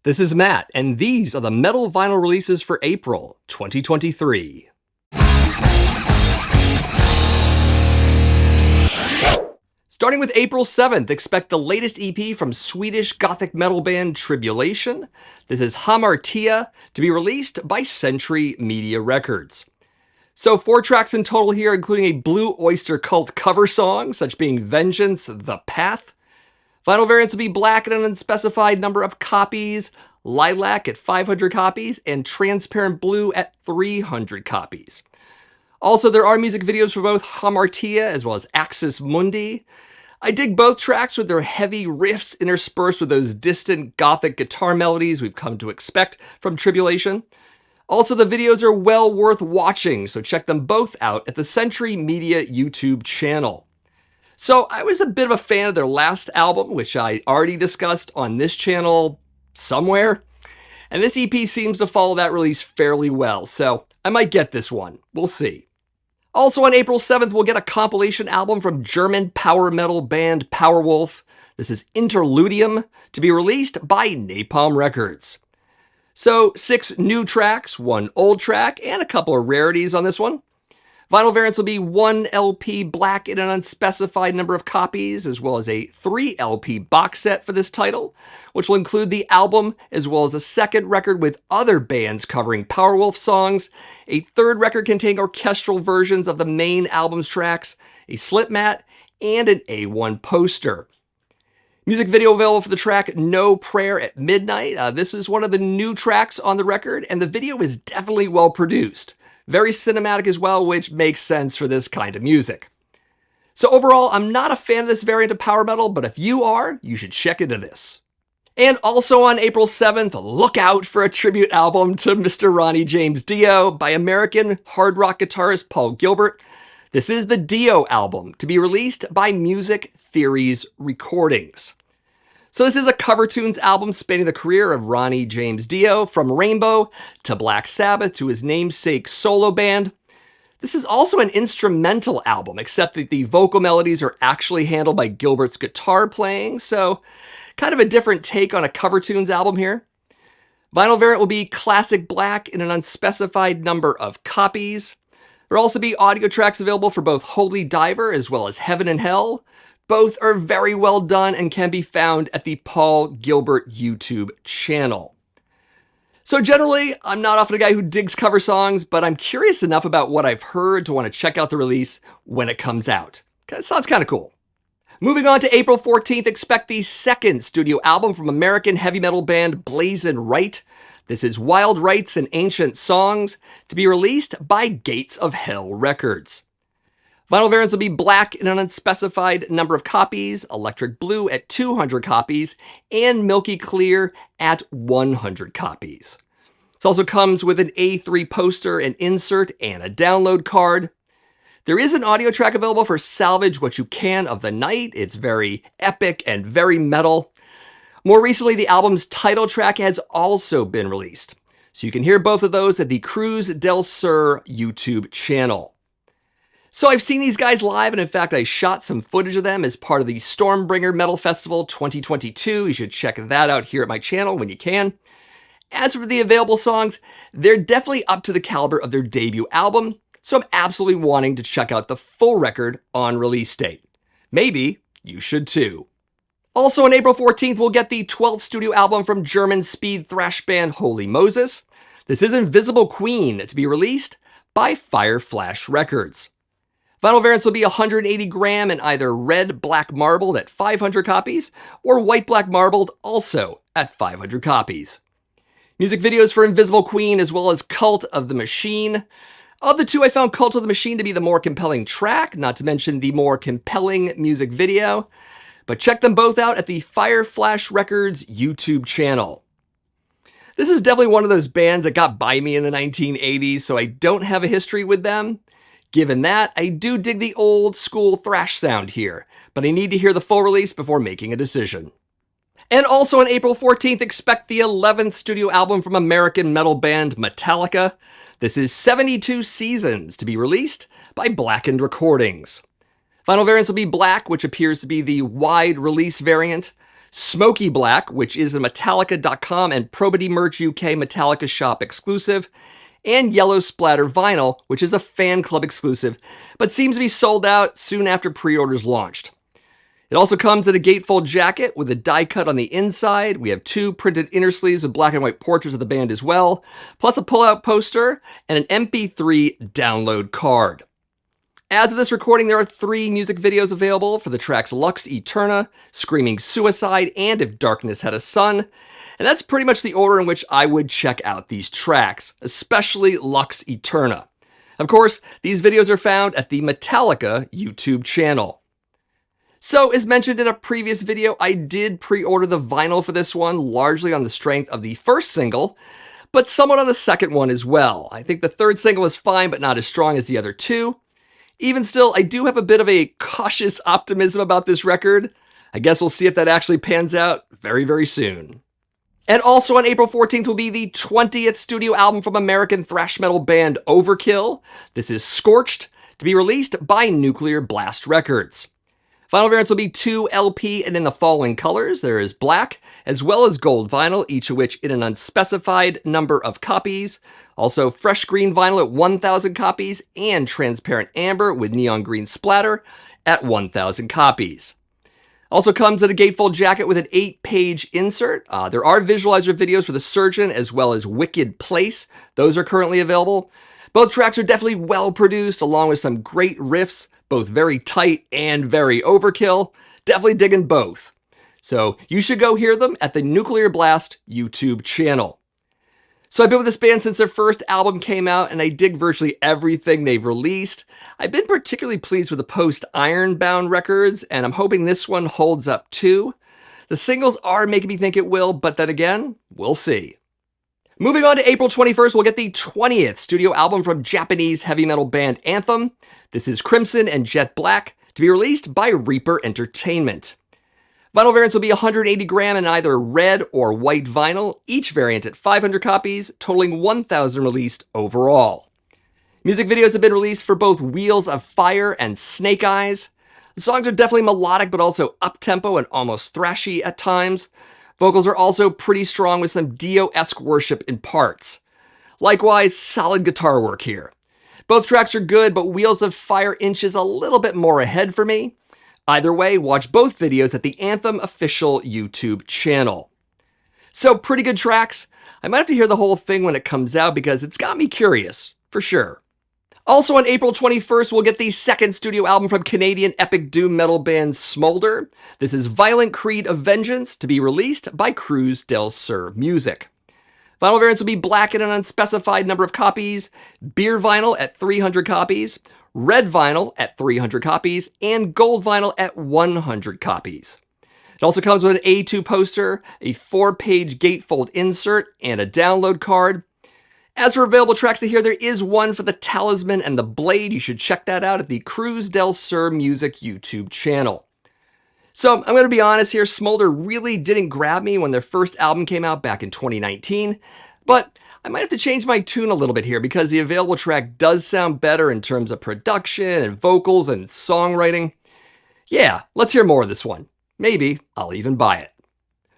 This is Matt, and these are the metal vinyl releases for April 2023. Starting with April 7th, expect the latest EP from Swedish gothic metal band Tribulation. This is Hamartia, to be released by Century Media Records. So 4 tracks in total here, including a Blue Oyster Cult cover song, such being Vengeance, The Path. Vinyl variants will be black at an unspecified number of copies, lilac at 500 copies, and transparent blue at 300 copies. Also, there are music videos for both Hamartia as well as Axis Mundi. I dig both tracks with their heavy riffs interspersed with those distant gothic guitar melodies we've come to expect from Tribulation. Also, the videos are well worth watching, so check them both out at the Century Media YouTube channel. So I was a bit of a fan of their last album, which I already discussed on this channel somewhere. And this EP seems to follow that release fairly well, so I might get this one. We'll see. Also on April 7th, we'll get a compilation album from German power metal band Powerwolf. This is Interludium, to be released by Napalm Records. So 6 new tracks, 1 old track, and a couple of rarities on this one. Vinyl variants will be 1 LP black in an unspecified number of copies, as well as a 3 LP box set for this title, which will include the album, as well as a second record with other bands covering Powerwolf songs, a third record containing orchestral versions of the main album's tracks, a slip mat, and an A1 poster. Music video available for the track No Prayer at Midnight. This is one of the new tracks on the record, and the video is definitely well produced. Very cinematic as well, which makes sense for this kind of music. So overall, I'm not a fan of this variant of power metal, but if you are, you should check into this. And also on April 7th, look out for a tribute album to Mr. Ronnie James Dio by American hard rock guitarist Paul Gilbert. This is the Dio album, to be released by Music Theories Recordings. So this is a cover tunes album spanning the career of Ronnie James Dio, from Rainbow to Black Sabbath to his namesake solo band. This is also an instrumental album, except that the vocal melodies are actually handled by Gilbert's guitar playing, so kind of a different take on a cover tunes album here. Vinyl variant will be classic black in an unspecified number of copies. There will also be audio tracks available for both Holy Diver as well as Heaven and Hell. Both are very well done and can be found at the Paul Gilbert YouTube channel. So generally, I'm not often a guy who digs cover songs, but I'm curious enough about what I've heard to want to check out the release when it comes out. It sounds kind of cool. Moving on to April 14th, expect the second studio album from American heavy metal band Blazon Rite. This is Wild Rites and Ancient Songs, to be released by Gates of Hell Records. Vinyl variants will be black in an unspecified number of copies, electric blue at 200 copies, and milky clear at 100 copies. This also comes with an A3 poster, an insert, and a download card. There is an audio track available for Salvage What You Can of the Night. It's very epic and very metal. More recently, the album's title track has also been released, so you can hear both of those at the Cruz del Sur YouTube channel. So I've seen these guys live, and in fact, I shot some footage of them as part of the Stormbringer Metal Festival 2022. You should check that out here at my channel when you can. As for the available songs, they're definitely up to the caliber of their debut album, so I'm absolutely wanting to check out the full record on release date. Maybe you should too. Also on April 14th, we'll get the 12th studio album from German speed thrash band Holy Moses. This is Invisible Queen, to be released by Fireflash Records. Vinyl variants will be 180 gram in either red black marbled at 500 copies or white black marbled also at 500 copies. Music videos for Invisible Queen as well as Cult of the Machine. Of the two, I found Cult of the Machine to be the more compelling track, not to mention the more compelling music video. But check them both out at the Fireflash Records YouTube channel. This is definitely one of those bands that got by me in the 1980s, so I don't have a history with them. Given that, I do dig the old school thrash sound here, but I need to hear the full release before making a decision. And also on April 14th, expect the 11th studio album from American metal band Metallica. This is 72 Seasons, to be released by Blackened Recordings. Vinyl variants will be black, which appears to be the wide release variant. Smoky Black, which is a Metallica.com and Probity Merch UK Metallica shop exclusive, and Yellow Splatter Vinyl, which is a fan club exclusive, but seems to be sold out soon after pre-orders launched. It also comes in a gatefold jacket with a die cut on the inside. We have 2 printed inner sleeves with black and white portraits of the band as well, plus a pull-out poster and an MP3 download card. As of this recording, there are 3 music videos available for the tracks Lux Eterna, Screaming Suicide, and If Darkness Had a Sun. And that's pretty much the order in which I would check out these tracks, especially Lux Eterna. Of course, these videos are found at the Metallica YouTube channel. So, as mentioned in a previous video, I did pre-order the vinyl for this one, largely on the strength of the first single, but somewhat on the second one as well. I think the third single is fine, but not as strong as the other 2. Even still, I do have a bit of a cautious optimism about this record. I guess we'll see if that actually pans out very, very soon. And also on April 14th will be the 20th studio album from American thrash metal band Overkill. This is Scorched, to be released by Nuclear Blast Records. Vinyl variants will be 2 LP and in the following colors. There is black, as well as gold vinyl, each of which in an unspecified number of copies. Also fresh green vinyl at 1,000 copies, and transparent amber with neon green splatter at 1,000 copies. Also comes in a gatefold jacket with an 8-page insert. There are visualizer videos for The Surgeon as well as Wicked Place. Those are currently available. Both tracks are definitely well produced, along with some great riffs, both very tight and very overkill. Definitely digging both. So you should go hear them at the Nuclear Blast YouTube channel. So I've been with this band since their first album came out, and I dig virtually everything they've released. I've been particularly pleased with the post-Ironbound records, and I'm hoping this one holds up too. The singles are making me think it will, but then again, we'll see. Moving on to April 21st, we'll get the 20th studio album from Japanese heavy metal band Anthem. This is Crimson and Jet Black, to be released by Reaper Entertainment. Vinyl variants will be 180 gram in either red or white vinyl, each variant at 500 copies, totaling 1,000 released overall. Music videos have been released for both Wheels of Fire and Snake Eyes. The songs are definitely melodic, but also up-tempo and almost thrashy at times. Vocals are also pretty strong with some Dio-esque worship in parts. Likewise, solid guitar work here. Both tracks are good, but Wheels of Fire inches a little bit more ahead for me. Either way, watch both videos at the Anthem official YouTube channel. So, pretty good tracks. I might have to hear the whole thing when it comes out because it's got me curious, for sure. Also on April 21st, we'll get the second studio album from Canadian epic doom metal band Smolder. This is Violent Creed of Vengeance, to be released by Cruz del Sur Music. Vinyl variants will be black in an unspecified number of copies, beer vinyl at 300 copies, red vinyl at 300 copies, and gold vinyl at 100 copies. It also comes with an A2 poster, a 4-page gatefold insert, and a download card. As for available tracks to hear, there is one for the Talisman and the Blade. You should check that out at the Cruz del Sur Music YouTube channel. So I'm going to be honest here, Smolder really didn't grab me when their first album came out back in 2019, but I might have to change my tune a little bit here because the available track does sound better in terms of production and vocals and songwriting. Yeah, let's hear more of this one. Maybe I'll even buy it.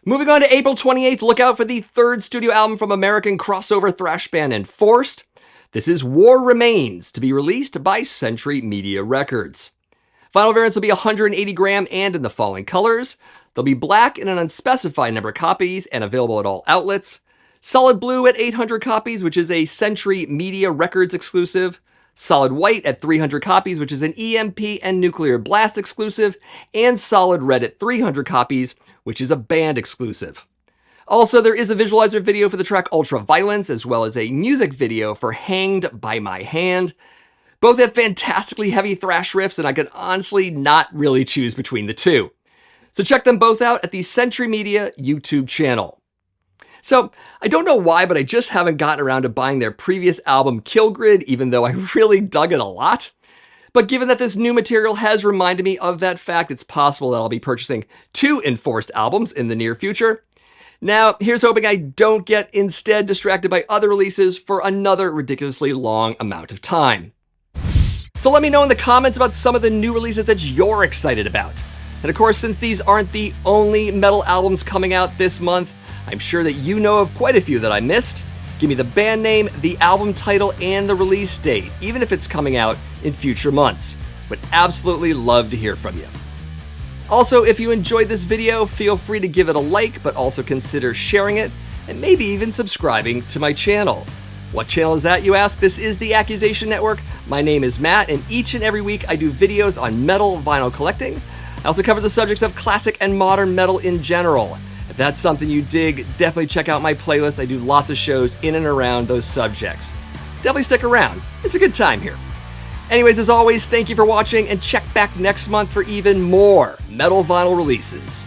Moving on to April 28th, look out for the third studio album from American crossover thrash band Enforced. This is War Remains, to be released by Century Media Records. Vinyl variants will be 180 gram and in the following colors. They'll be black in an unspecified number of copies and available at all outlets. Solid blue at 800 copies, which is a Century Media Records exclusive. Solid white at 300 copies, which is an EMP and Nuclear Blast exclusive. And solid red at 300 copies, which is a band exclusive. Also, there is a visualizer video for the track Ultra Violence, as well as a music video for Hanged by My Hand. Both have fantastically heavy thrash riffs, and I could honestly not really choose between the two. So check them both out at the Century Media YouTube channel. So, I don't know why, but I just haven't gotten around to buying their previous album Kill Grid, even though I really dug it a lot. But given that this new material has reminded me of that fact, it's possible that I'll be purchasing 2 Enforced albums in the near future. Now, here's hoping I don't get instead distracted by other releases for another ridiculously long amount of time. So let me know in the comments about some of the new releases that you're excited about. And of course, since these aren't the only metal albums coming out this month, I'm sure that you know of quite a few that I missed. Give me the band name, the album title, and the release date, even if it's coming out in future months. Would absolutely love to hear from you. Also, if you enjoyed this video, feel free to give it a like, but also consider sharing it, and maybe even subscribing to my channel. What channel is that, you ask? This is the Accusation Network. My name is Matt, and each and every week I do videos on metal vinyl collecting. I also cover the subjects of classic and modern metal in general. If that's something you dig, definitely check out my playlist. I do lots of shows in and around those subjects. Definitely stick around. It's a good time here. Anyways, as always, thank you for watching, and check back next month for even more metal vinyl releases.